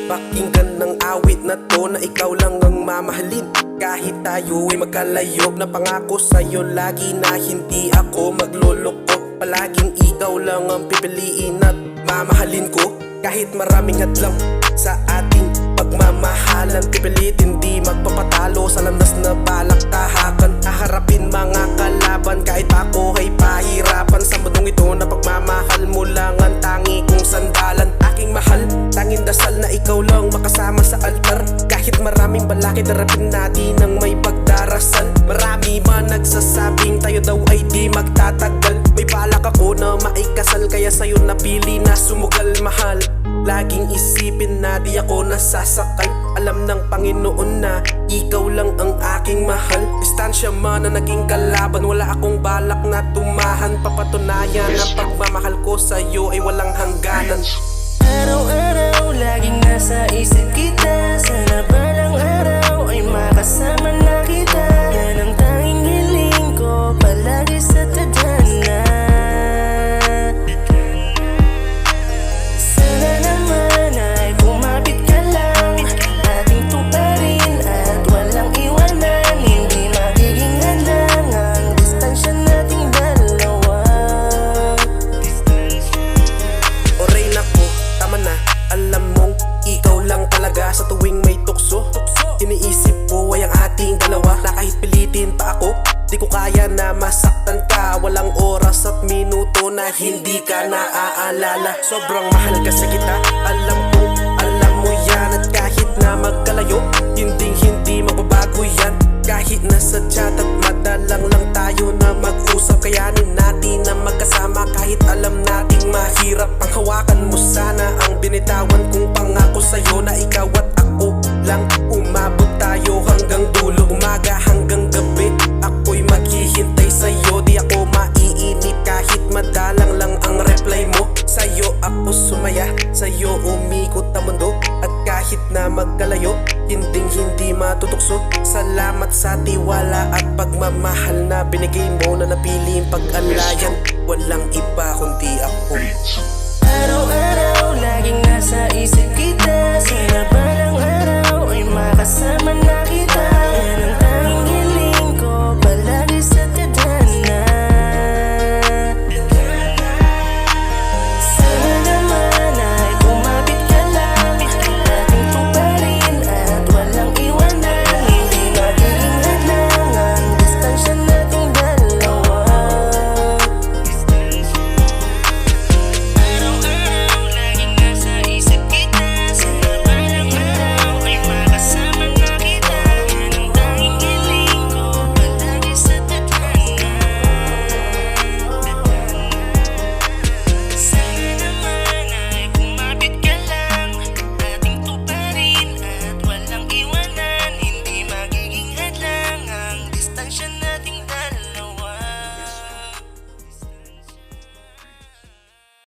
Pakinggan ng awit na to na ikaw lang ang mamahalin. Kahit tayo ay magkalayo, na pangako sa'yo lagi na hindi ako magluloko. Palaging ikaw lang ang pipiliin at mamahalin ko. Kahit maraming hadlang sa ating pagmamahalan, pipilitin di magpapatalo sa landas na balak tahakan. Haharapin mga kalaban kahit ako ay pahirapan. Sa mundong ito na pagmamahal mo lang ang tangi kong sandalan. Aking mahal, tanging dasal na ikaw lang makasama sa altar. Kahit maraming balakid, harapin natin ng may pagdarasal. Marami man nagsasabing tayo daw ay di magtatagal. May balak ako na maikasal, kaya sa'yo napili na sumugal, mahal. Laging isipin na di ako nasasakal. Alam ng Panginoon na ikaw lang ang aking mahal. Distansya man na naging kalaban, wala akong balak na tumahan. Papatunayan ang pagmamahal ko sa'yo ay walang hangganan. Araw-araw laging nasa isip kita. Sana balang araw ay makasama na kita. Yan ang tanging hiling ko palagi sa tadhana. Sana naman ay kumapit ka lang, ating tuparin at walang iwanan. Hindi magiging hadlang ang distansya nating dalawa. Oray na ko, tama na, alam mong ikaw lang talaga. Sa tuwing may tukso, iniisip ko ay ang ating dalawa. Na kahit pilitin pa ako, di ko kaya na masaktan ka. Walang oras at minuto na hindi ka naaalala. Sobrang mahal ka sa kita, alam ko, alam mo yan. At kahit na magkalayo, hindi magbabago yan. Kahit nasa chat at madalang lang tayo na mag-usap, kayanin natin na magkasama. Kahit alam nating mahirap ang hawakan mo, sana ang binitawan kong pangako sa'yo. Na ikaw at ako lang, umabot tayo hanggang dulo. Umaga hanggang gabi, ako'y maghihintay sa'yo. Di ako maiinip kahit madalang lang ang reply mo. Sa'yo ako sumaya, sa'yo umikot ang mundo. At kahit na magkalayo, hindi matutukso. Salamat sa tiwala at pagmamahal na binigay mo, na napiling pag-alayan. Walang iba kundi ako. Araw-araw laging nasa isip kita.